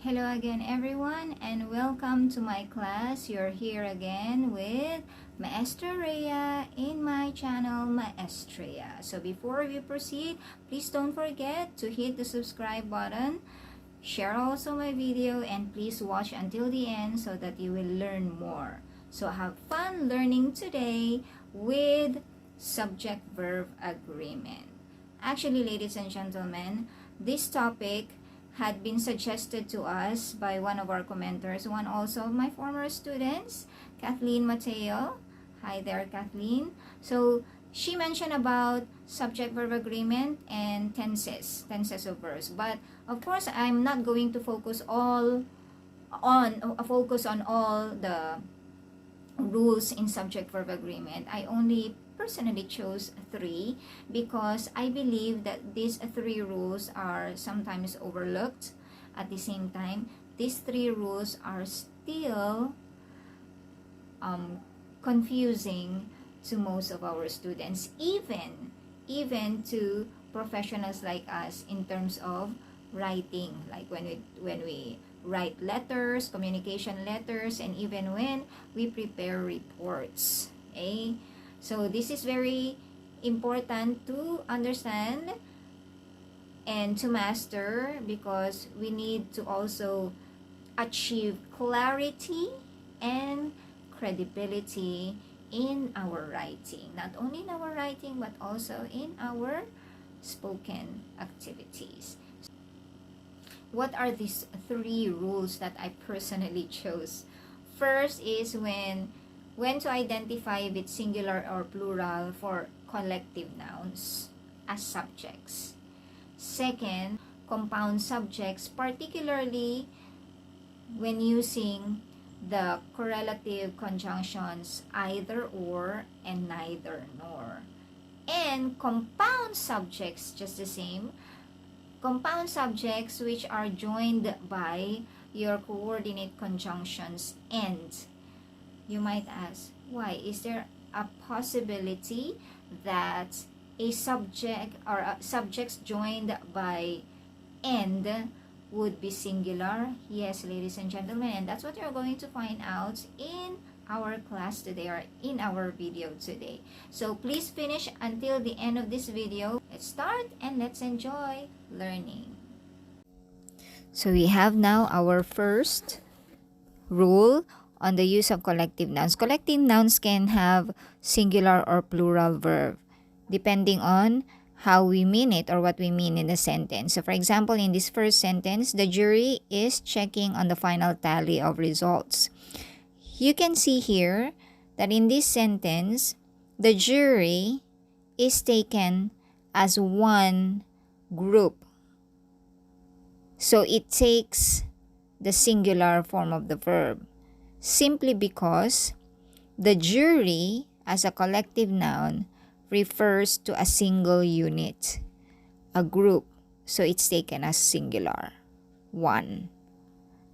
Hello again everyone and welcome to my class. You're here again with Maestra Rhea in my channel Maestria. So before we proceed, please don't forget to hit the subscribe button, share also my video, and please watch until the end so that you will learn more. So have fun learning today with subject-verb agreement. Actually, ladies and gentlemen, this topic had been suggested to us by one of our commenters, one also of my former students, Kathleen Mateo. Hi there, Kathleen. So she mentioned about subject-verb agreement and tenses of verbs. But of course, I'm not going to focus on all the rules in subject-verb agreement. I only personally chose 3 because I believe that these 3 rules are sometimes overlooked. At the same time, these 3 rules are still confusing to most of our students, even to professionals like us in terms of writing, like when we write letters, communication letters, and even when we prepare reports. Okay? So this is very important to understand and to master because we need to also achieve clarity and credibility in our writing. Not only in our writing but also in our spoken activities. What are these 3 rules that I personally chose? First is when to identify if it's singular or plural for collective nouns as subjects. Second, compound subjects, particularly when using the correlative conjunctions either or and neither nor. And compound subjects, just the same. Compound subjects which are joined by your coordinate conjunctions and. You might ask, why? Is there a possibility that a subject or subjects joined by and would be singular? Yes, ladies and gentlemen, and that's what you're going to find out in our class today or in our video today. So please finish until the end of this video. Let's start and let's enjoy learning. So we have now our first rule on the use of collective nouns. Collective nouns can have singular or plural verb depending on how we mean it or what we mean in the sentence. So for example, in this first sentence, the jury is checking on the final tally of results. You can see here that in this sentence, the jury is taken as one group. So it takes the singular form of the verb, simply because the jury as a collective noun refers to a single unit, a group. So it's taken as singular, one.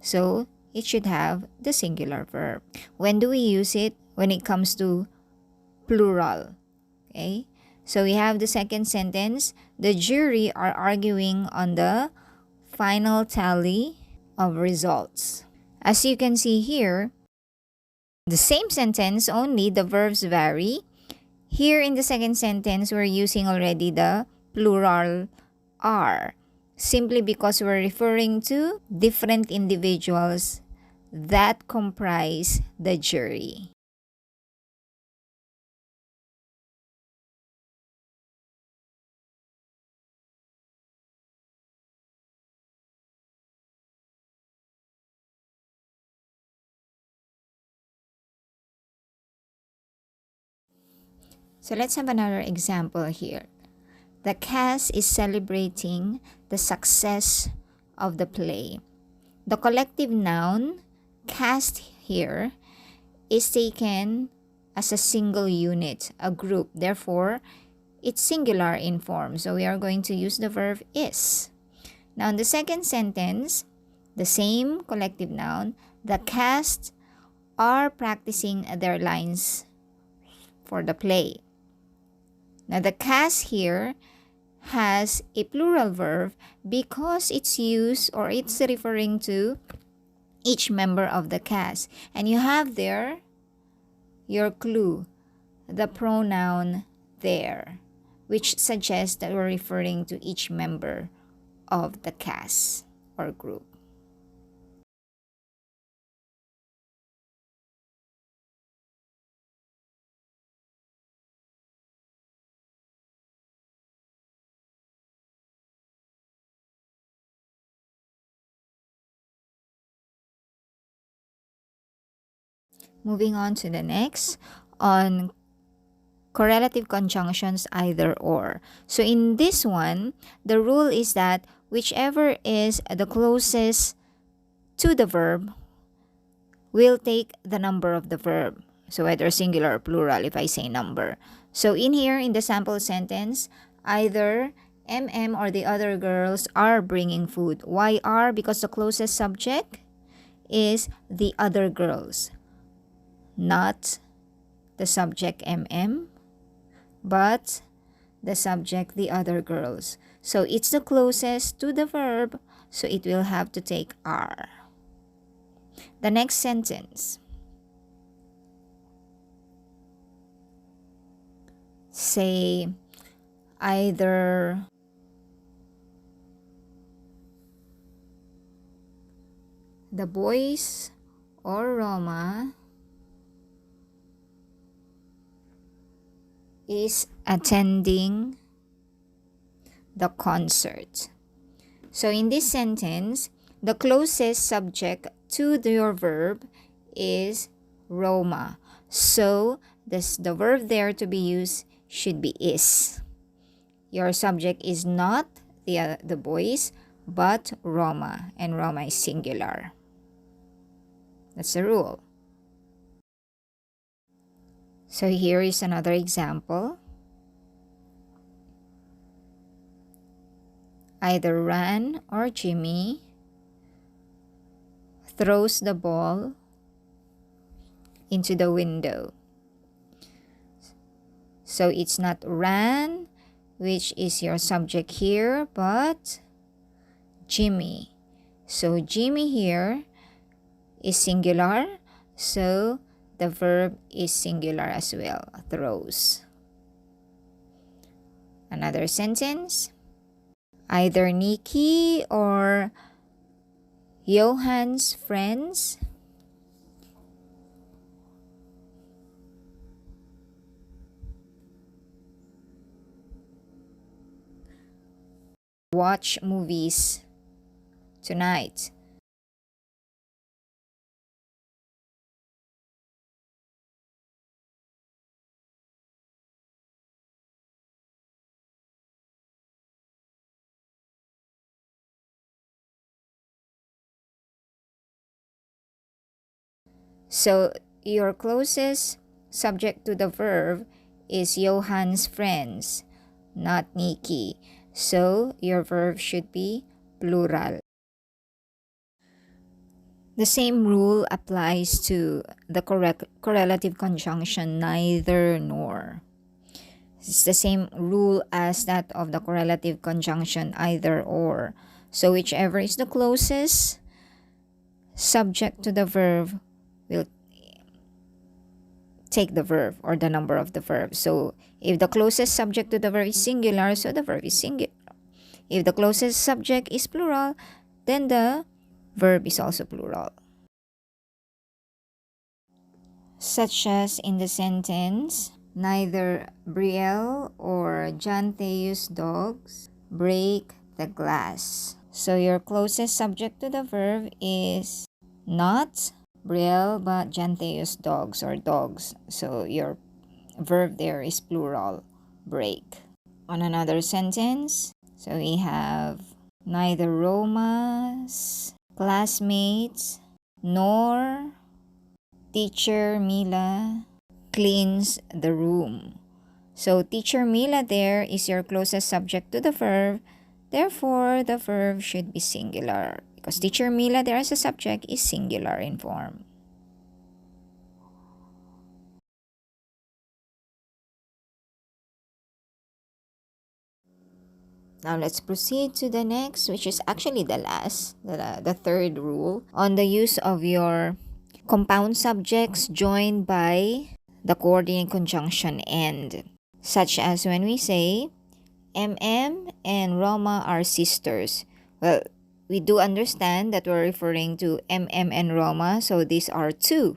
So it should have the singular verb. When do we use it? When it comes to plural. Okay? So we have the second sentence. The jury are arguing on the final tally of results. As you can see here, the same sentence, only the verbs vary. Here in the second sentence, we're using already the plural are, simply because we're referring to different individuals that comprise the jury. So let's have another example here. The cast is celebrating the success of the play. The collective noun cast here is taken as a single unit, a group. Therefore, it's singular in form. So we are going to use the verb is. Now in the second sentence, the same collective noun, the cast are practicing their lines for the play. Now the cast here has a plural verb because it's used or it's referring to each member of the cast. And you have there your clue, the pronoun there, which suggests that we're referring to each member of the cast or group. Moving on to the next, on correlative conjunctions either or. So in this one, the rule is that whichever is the closest to the verb will take the number of the verb. So whether singular or plural if I say number. So in here, in the sample sentence, either MM or the other girls are bringing food. Why are? Because the closest subject is the other girls, not the subject MM, but the subject the other girls. So it's the closest to the verb, so it will have to take are. The next sentence. Say either the boys or Roma is attending the concert. So in this sentence, the closest subject to your verb is Roma. So the verb there to be used should be is. Your subject is not the boys, but Roma, and Roma is singular. That's the rule. So here is another example. Either Ran or Jimmy throws the ball into the window. So it's not Ran, which is your subject here, but Jimmy. So Jimmy here is singular, so the verb is singular as well, throws. Another sentence. Either Nikki or Johan's friends watch movies tonight. So your closest subject to the verb is Johan's friends, not Nikki. So your verb should be plural. The same rule applies to the correlative conjunction neither nor. It's the same rule as that of the correlative conjunction either or. So whichever is the closest subject to the verb will take the verb or the number of the verb. So if the closest subject to the verb is singular, so the verb is singular. If the closest subject is plural, then the verb is also plural. Such as in the sentence, neither Brielle or Janteus dogs break the glass. So your closest subject to the verb is not Brielle but Janteus dogs or dogs. So your verb there is plural, break. On another sentence, so we have neither Roma's classmates nor teacher Mila cleans the room. So teacher Mila there is your closest subject to the verb. Therefore, the verb should be singular because teacher Mila there as a subject is singular in form. Now let's proceed to the next, which is actually the last, the third rule on the use of your compound subjects joined by the coordinate conjunction "and," such as when we say MM and Roma are sisters. Well, we do understand that we're referring to MM and Roma, so these are two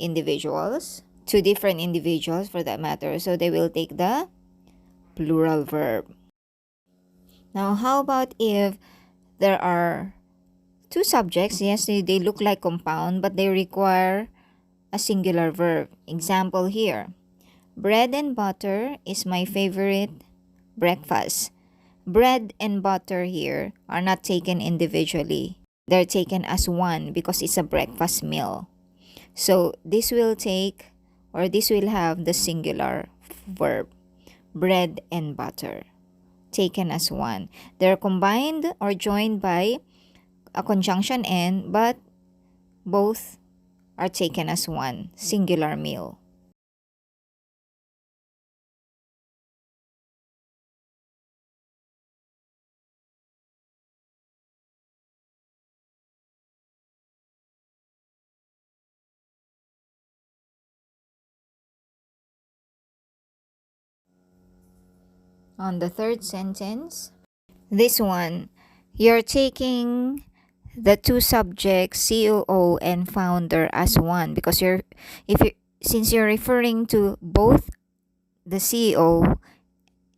individuals, two different individuals for that matter, so they will take the plural verb. Now, how about if there are two subjects? Yes, they look like compound, but they require a singular verb. Example here. Bread and butter is my favorite breakfast. Bread and butter here are not taken individually. They're taken as one because it's a breakfast meal. So this will take, or this will have the singular verb. Bread and butter. Taken as one. They're combined or joined by a conjunction "and," but both are taken as one singular meal. On the third sentence, this one, you're taking the two subjects COO and founder as one because since you're referring to both the CEO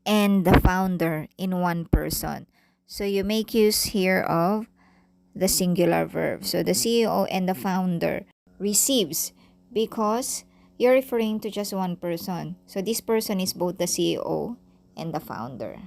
and the founder in one person, so you make use here of the singular verb. So the CEO and the founder receives because you're referring to just one person. So this person is both the CEO and the founder.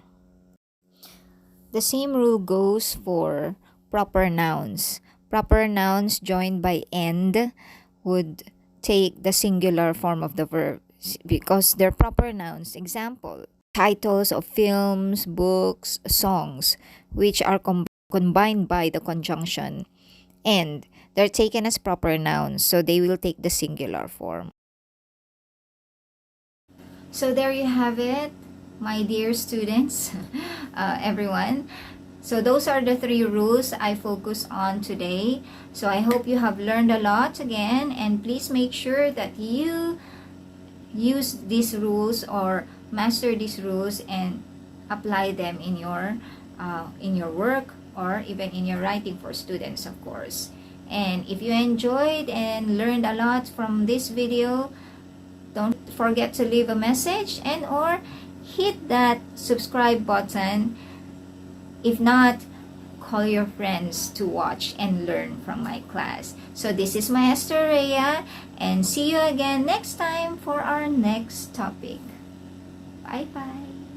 The same rule goes for proper nouns. Proper nouns joined by "and" would take the singular form of the verb because they're proper nouns. Example, titles of films, books, songs, which are combined by the conjunction "and." They're taken as proper nouns, so they will take the singular form. So there you have it, my dear students, everyone. So those are the three rules I focus on today. So I hope you have learned a lot again, and please make sure that you use these rules or master these rules and apply them in your work or even in your writing for students, of course. And if you enjoyed and learned a lot from this video, don't forget to leave a message and or hit that subscribe button. If not, call your friends to watch and learn from my class. So this is Maestra Rhea, and see you again next time for our next topic. Bye-bye.